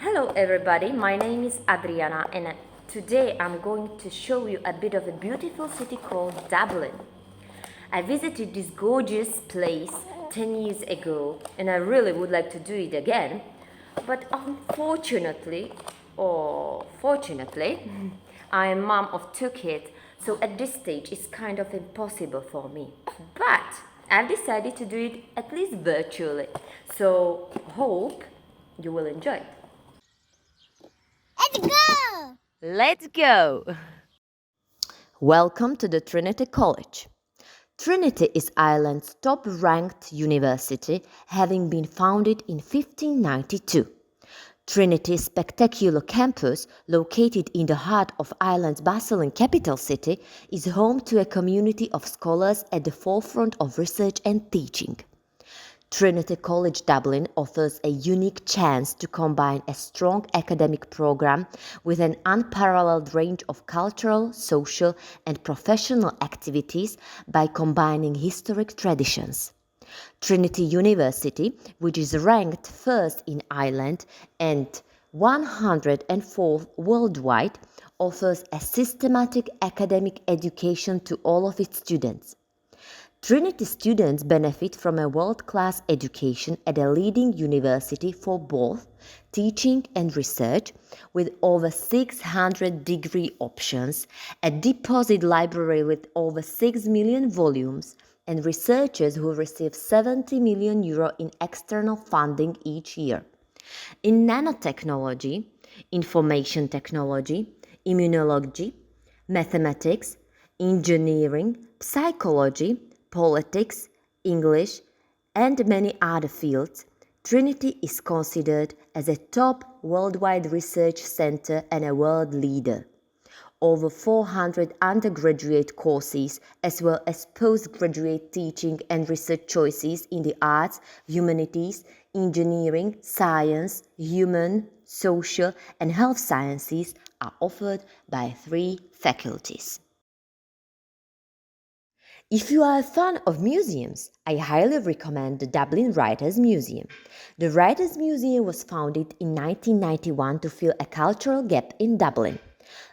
Hello everybody, my name is Adriana and today I'm going to show you a bit of a beautiful city called Dublin. I visited this gorgeous place 10 years ago and I really would like to do it again, but unfortunately, or fortunately, I am mom of two kids, so at this stage it's kind of impossible for me. But I've decided to do it at least virtually, so hope you will enjoy it. Let's go! Let's go! Welcome to the Trinity College. Trinity is Ireland's top-ranked university, having been founded in 1592. Trinity's spectacular campus, located in the heart of Ireland's bustling capital city, is home to a community of scholars at the forefront of research and teaching. Trinity College Dublin offers a unique chance to combine a strong academic program with an unparalleled range of cultural, social, and professional activities by combining historic traditions. Trinity University, which is ranked first in Ireland and 104th worldwide, offers a systematic academic education to all of its students. Trinity students benefit from a world-class education at a leading university for both teaching and research, with over 600 degree options, a deposit library with over 6 million volumes, and researchers who receive 70 million euro in external funding each year. In nanotechnology, information technology, immunology, mathematics, engineering, psychology, politics, English, and many other fields, Trinity is considered as a top worldwide research center and a world leader. Over 400 undergraduate courses, as well as postgraduate teaching and research choices in the arts, humanities, engineering, science, human, social, and health sciences, are offered by 3 faculties. If you are a fan of museums, I highly recommend the Dublin Writers' Museum. The Writers' Museum was founded in 1991 to fill a cultural gap in Dublin.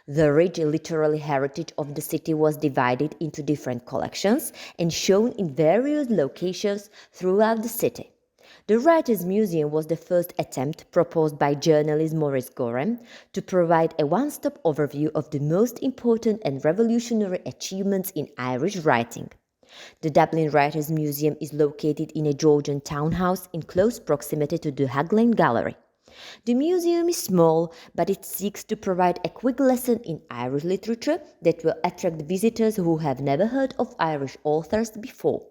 The rich literary heritage of the city was divided into different collections and shown in various locations throughout the city. The Writers' Museum was the first attempt proposed by journalist Maurice Gorham to provide a one-stop overview of the most important and revolutionary achievements in Irish writing. The Dublin Writers' Museum is located in a Georgian townhouse in close proximity to the Haglane Gallery. The museum is small, but it seeks to provide a quick lesson in Irish literature that will attract visitors who have never heard of Irish authors before.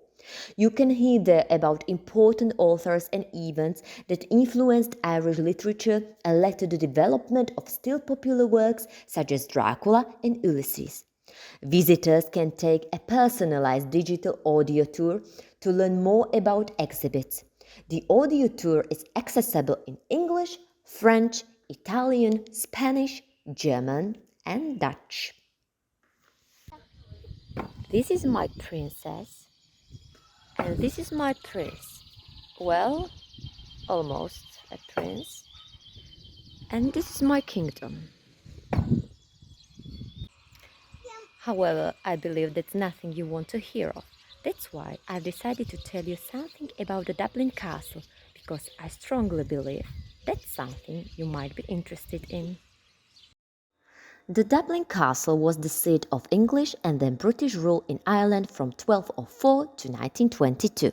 You can hear there about important authors and events that influenced Irish literature and led to the development of still popular works such as Dracula and Ulysses. Visitors can take a personalized digital audio tour to learn more about exhibits. The audio tour is accessible in English, French, Italian, Spanish, German, and Dutch. This is my princess, and this is my prince. Well, almost a prince. And this is my kingdom. However, I believe that's nothing you want to hear of. That's why I've decided to tell you something about the Dublin Castle, because I strongly believe that's something you might be interested in. The Dublin Castle was the seat of English and then British rule in Ireland from 1204 to 1922.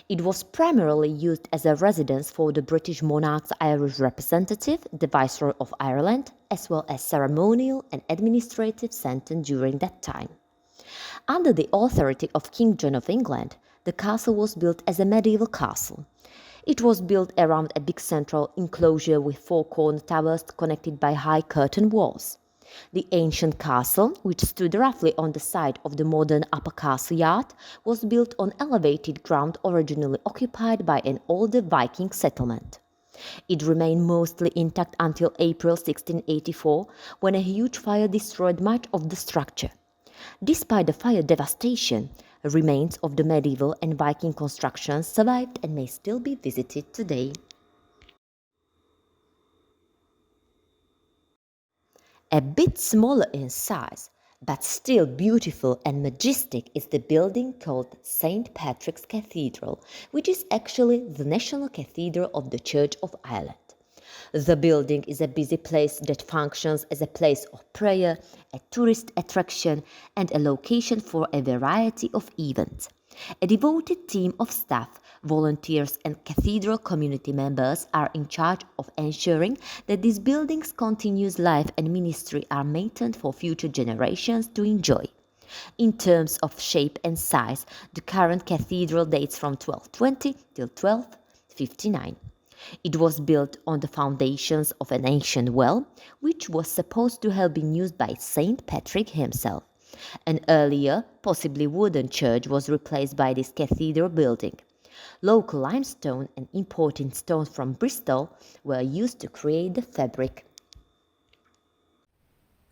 It was primarily used as a residence for the British monarch's Irish representative, the Viceroy of Ireland, as well as ceremonial and administrative centre during that time. Under the authority of King John of England, the castle was built as a medieval castle. It was built around a big central enclosure with 4 corner towers connected by high curtain walls. The ancient castle, which stood roughly on the site of the modern Upper Castle Yard, was built on elevated ground originally occupied by an older Viking settlement. It remained mostly intact until April 1684, when a huge fire destroyed much of the structure. Despite the fire devastation, remains of the medieval and Viking constructions survived and may still be visited today. A bit smaller in size, but still beautiful and majestic, is the building called St. Patrick's Cathedral, which is actually the national cathedral of the Church of Ireland. The building is a busy place that functions as a place of prayer, a tourist attraction, and a location for a variety of events. A devoted team of staff, volunteers, and cathedral community members are in charge of ensuring that this building's continuous life and ministry are maintained for future generations to enjoy. In terms of shape and size, the current cathedral dates from 1220 till 1259. It was built on the foundations of an ancient well, which was supposed to have been used by Saint Patrick himself. An earlier, possibly wooden church was replaced by this cathedral building. Local limestone and imported stones from Bristol were used to create the fabric.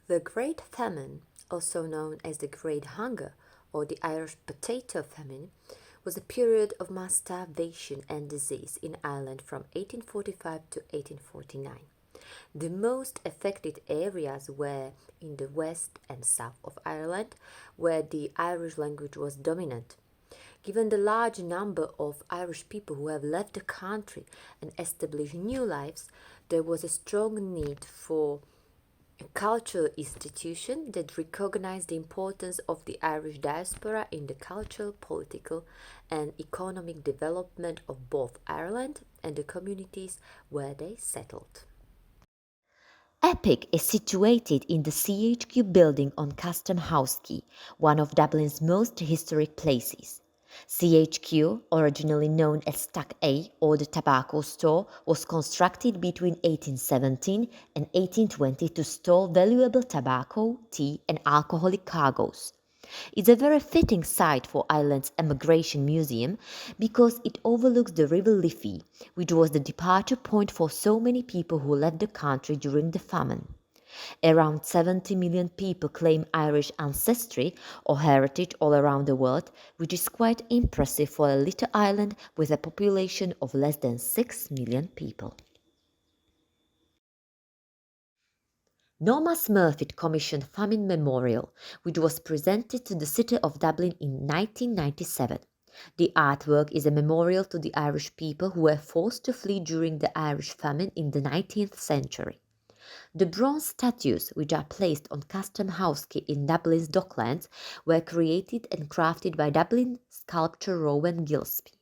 The Great Famine, also known as the Great Hunger or the Irish Potato Famine, was a period of mass starvation and disease in Ireland from 1845 to 1849. The most affected areas were in the west and south of Ireland, where the Irish language was dominant. Given the large number of Irish people who have left the country and established new lives, there was a strong need for a cultural institution that recognized the importance of the Irish diaspora in the cultural, political, and economic development of both Ireland and the communities where they settled. Epic is situated in the CHQ building on Custom House Quay, one of Dublin's most historic places. CHQ, originally known as Stack A or the tobacco store, was constructed between 1817 and 1820 to store valuable tobacco, tea, and alcoholic cargoes. It's a very fitting site for Ireland's Emigration Museum because it overlooks the River Liffey, which was the departure point for so many people who left the country during the famine. Around 70 million people claim Irish ancestry or heritage all around the world, which is quite impressive for a little island with a population of less than 6 million people. Norma Smurfit commissioned Famine Memorial, which was presented to the City of Dublin in 1997. The artwork is a memorial to the Irish people who were forced to flee during the Irish famine in the 19th century. The bronze statues, which are placed on Custom House Quay in Dublin's Docklands, were created and crafted by Dublin sculptor Rowan Gillespie.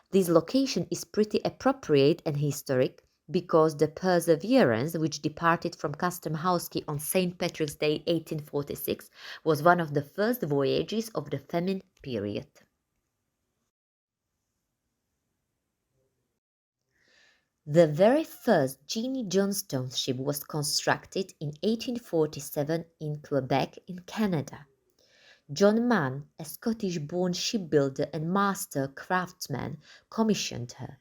This location is pretty appropriate and historic because the Perseverance, which departed from Custom House Quay on St. Patrick's Day 1846, was one of the first voyages of the famine period. The very first Jeanie Johnstone ship was constructed in 1847 in Quebec in Canada. John Mann, a Scottish-born shipbuilder and master craftsman, commissioned her.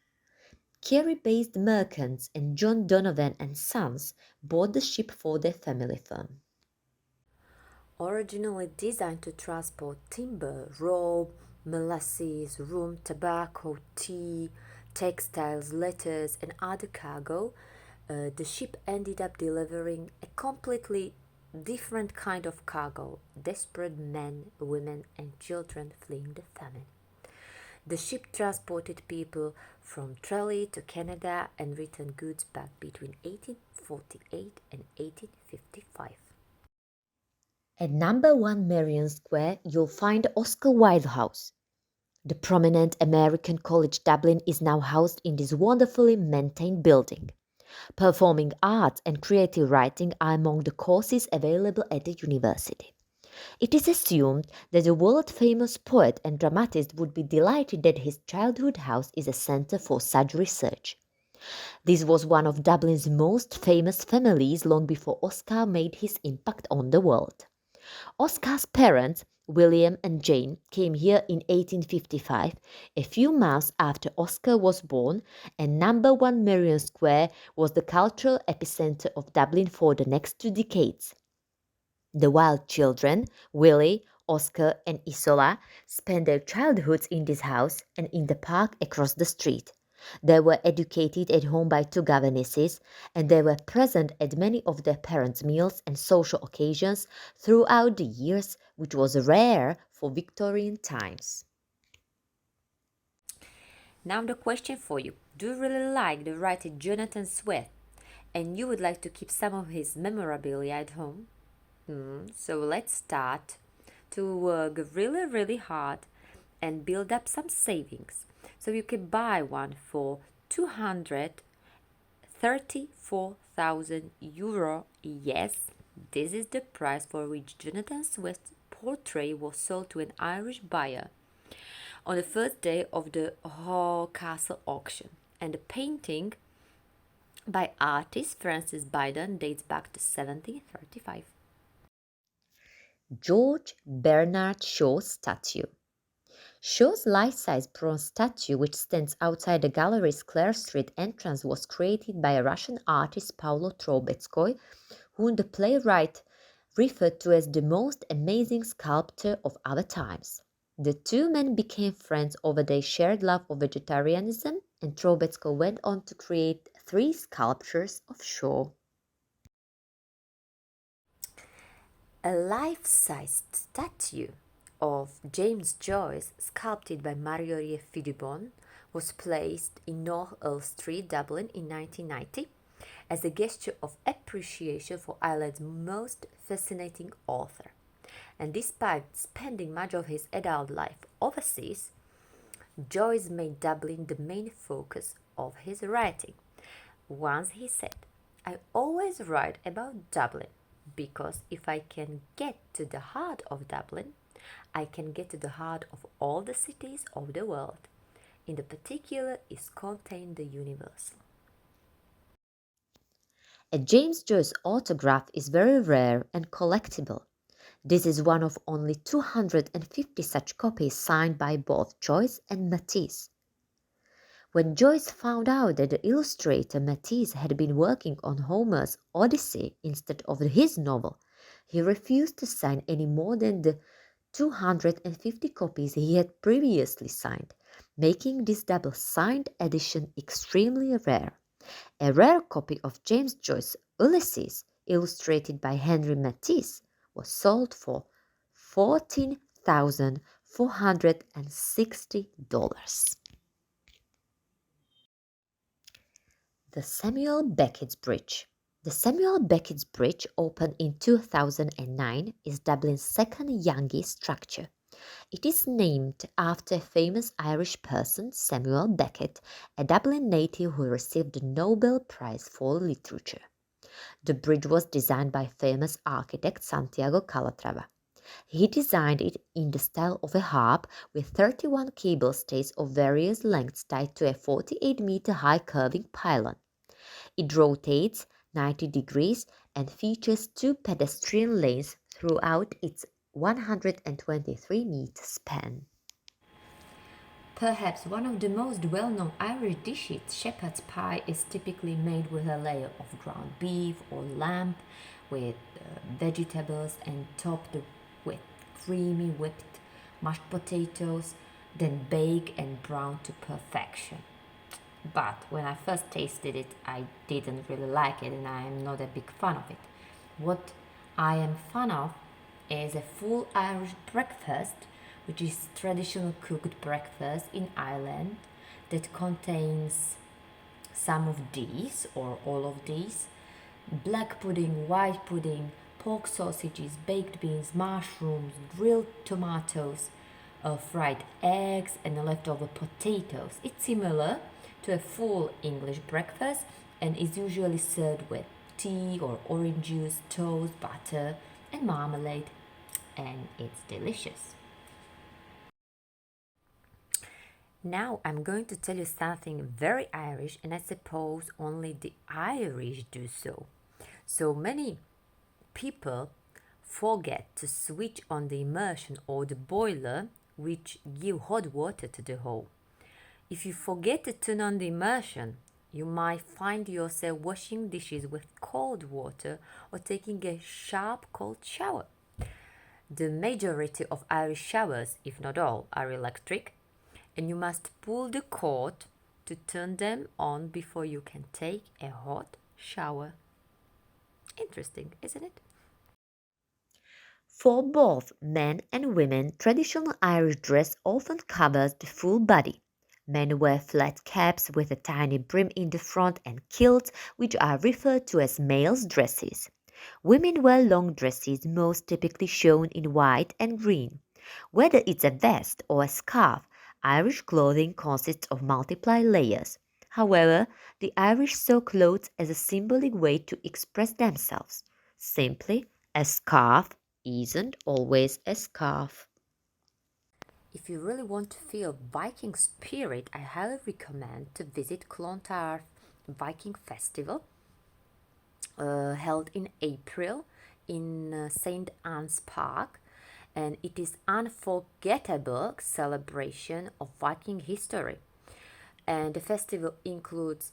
Kerry-based merchants and John Donovan and Sons bought the ship for their family firm. Originally designed to transport timber, rope, molasses, rum, tobacco, tea, textiles, letters, and other cargo, the ship ended up delivering a completely different kind of cargo: desperate men, women, and children fleeing the famine. The ship transported people from Tralee to Canada and returned goods back between 1848 and 1855. At number 1 Marion Square, you'll find Oscar Wilde House. The prominent American College Dublin is now housed in this wonderfully maintained building. Performing arts and creative writing are among the courses available at the university. It is assumed that the world-famous poet and dramatist would be delighted that his childhood house is a centre for such research. This was one of Dublin's most famous families long before Oscar made his impact on the world. Oscar's parents, William and Jane, came here in 1855, a few months after Oscar was born, and number 1 Marion Square was the cultural epicenter of Dublin for the next 2 decades. The Wilde children, Willie, Oscar, and Isola, spent their childhoods in this house and in the park across the street. They were educated at home by two governesses, and they were present at many of their parents' meals and social occasions throughout the years, which was rare for Victorian times. Now the question for you. Do you really like the writer Jonathan Swift and you would like to keep some of his memorabilia at home? So let's start to work really hard and build up some savings. So you can buy one for 234,000 euro. Yes, this is the price for which Jonathan Swift's portrait was sold to an Irish buyer on the first day of the Hall Castle auction. And the painting by artist Francis Biden dates back to 1735. George Bernard Shaw's statue. Shaw's life-size bronze statue, which stands outside the gallery's Clare Street entrance, was created by a Russian artist Paulo Trubetskoy, whom the playwright referred to as the most amazing sculptor of our times. The two men became friends over their shared love of vegetarianism, and Trubetskoy went on to create three sculptures of Shaw. A life-sized statue of James Joyce, sculpted by Mario Fidibon, was placed in North Earl Street, Dublin in 1990 as a gesture of appreciation for Ireland's most fascinating author. And despite spending much of his adult life overseas, Joyce made Dublin the main focus of his writing. Once he said, "I always write about Dublin because if I can get to the heart of Dublin, I can get to the heart of all the cities of the world. In the particular is contained the universal." A James Joyce autograph is very rare and collectible. This is one of only 250 such copies signed by both Joyce and Matisse. When Joyce found out that the illustrator Matisse had been working on Homer's Odyssey instead of his novel, he refused to sign any more than the 250 copies he had previously signed, making this double signed edition extremely rare. A rare copy of James Joyce's Ulysses, illustrated by Henry Matisse, was sold for $14,460. The Samuel Beckett's Bridge. The Samuel Beckett's Bridge, opened in 2009, is Dublin's second youngest structure. It is named after a famous Irish person, Samuel Beckett, a Dublin native who received the Nobel Prize for Literature. The bridge was designed by famous architect Santiago Calatrava. He designed it in the style of a harp with 31 cable stays of various lengths tied to a 48-meter high curving pylon. It rotates 90 degrees and features two pedestrian lanes throughout its 123-meter span. Perhaps one of the most well-known Irish dishes, shepherd's pie, is typically made with a layer of ground beef or lamb with vegetables and topped with creamy whipped mashed potatoes, then baked and browned to perfection. But when I first tasted it, I didn't really like it and I am not a big fan of it. What I am fan of is a full Irish breakfast, which is traditional cooked breakfast in Ireland that contains some of these or all of these: black pudding, white pudding, pork sausages, baked beans, mushrooms, grilled tomatoes, fried eggs, and leftover potatoes. It's similar to a full English breakfast and is usually served with tea or orange juice, toast, butter, and marmalade, and it's delicious. Now I'm going to tell you something very Irish, and I suppose only the Irish do so. So many people forget to switch on the immersion or the boiler, which give hot water to the hole. If you forget to turn on the immersion, you might find yourself washing dishes with cold water or taking a sharp cold shower. The majority of Irish showers, if not all, are electric, and you must pull the cord to turn them on before you can take a hot shower. Interesting, isn't it? For both men and women, traditional Irish dress often covers the full body. Men wear flat caps with a tiny brim in the front and kilts, which are referred to as males' dresses. Women wear long dresses, most typically shown in white and green. Whether it's a vest or a scarf, Irish clothing consists of multiple layers. However, the Irish saw clothes as a symbolic way to express themselves. Simply, a scarf isn't always a scarf. If you really want to feel Viking spirit, I highly recommend to visit Clontarf Viking Festival, held in April in St. Anne's Park, and it is unforgettable celebration of Viking history. And the festival includes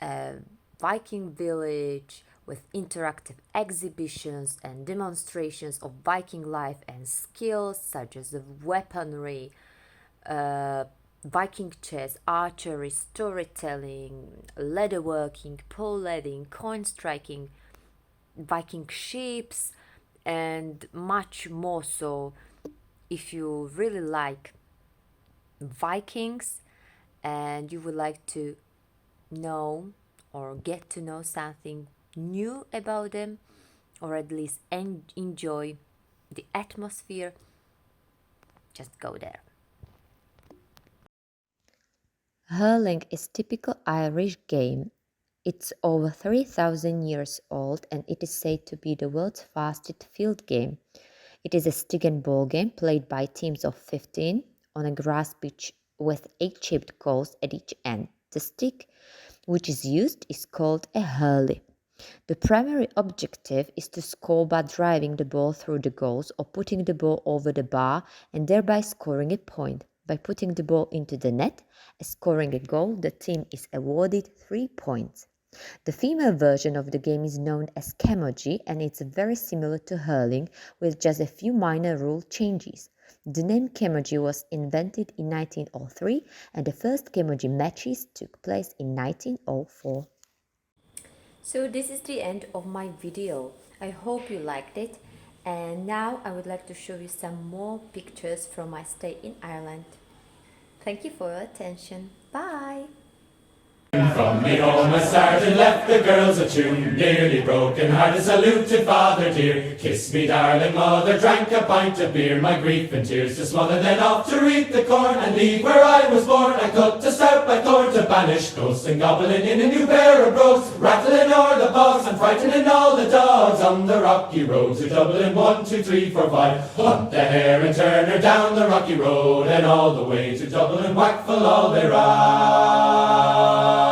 a Viking village with interactive exhibitions and demonstrations of Viking life and skills such as the weaponry, Viking chess, archery, storytelling, leatherworking, pole leading, coin striking, Viking ships, and much more. So, if you really like Vikings and you would like to know or get to know something new about them, or at least enjoy the atmosphere, just go there. Hurling is typical Irish game. It's over 3,000 years old and it is said to be the world's fastest field game. It is a stick and ball game played by teams of 15 on a grass pitch with 8 shaped goals at each end. The stick which is used is called a hurley. The primary objective is to score by driving the ball through the goals or putting the ball over the bar and thereby scoring a point. By putting the ball into the net and scoring a goal, the team is awarded 3 points. The female version of the game is known as camogie and it's very similar to hurling with just a few minor rule changes. The name camogie was invented in 1903 and the first camogie matches took place in 1904. So this is the end of my video. I hope you liked it, and now I would like to show you some more pictures from my stay in Ireland. Thank you for your attention. Bye! From me home a sergeant left the girls a tune, nearly broken hearted saluted father dear. Kiss me darling mother, drank a pint of beer, my grief and tears to smother, then off to reap the corn and leave where I was born. I cut a stout blackthorn to banish ghosts and goblin in a new pair of brogues, rattling o'er the bogs and frightening all the dogs on the rocky road to Dublin. 1, 2, 3, 4, 5. Hunt the hare and turn her down the rocky road and all the way to Dublin. Whack full all they ride.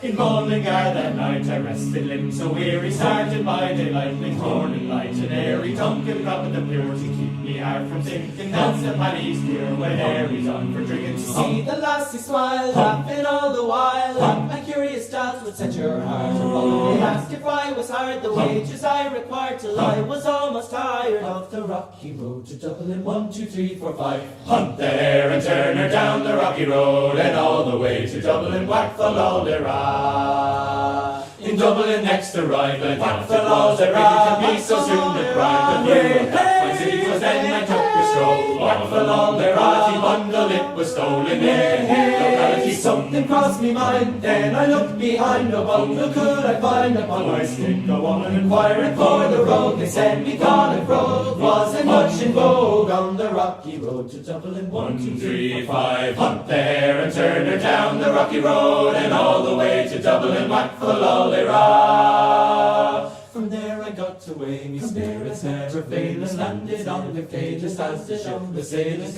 In Mullingar that night I rested limbs so weary, started by daylight, linked morning light, and airy Duncan dropping the pure to keep me heart from sinking. That's the paddy's dear when Harry's on for drinking. To see the lassie smile, laughing all the while, my curious doubts would set your heart a They asked if I was hard, the wages I required till I was almost tired of the rocky road to Dublin. 1, 2, 3, 4, 5. Hunt the hare and turn her down the rocky road and all the way to Dublin. Whack full all their in Dublin next arrival, what the laws are ready to be so soon deprived. The view of that my city was then I took a stroll. What the law their bundle it was stolen in locality. Something crossed me mind, then I looked behind. No bundle could I find upon my stick. A woman inquiring for the road, they said me Connacht Road wasn't much in vogue on the rocky road to Dublin. 1, 2, 3, 5. Hunt the hare and turn her down the rocky road and all the way to Dublin. Whack full all they ra. From there I got away, me spirits never fail, and landed on the quay just as the ship, the sailors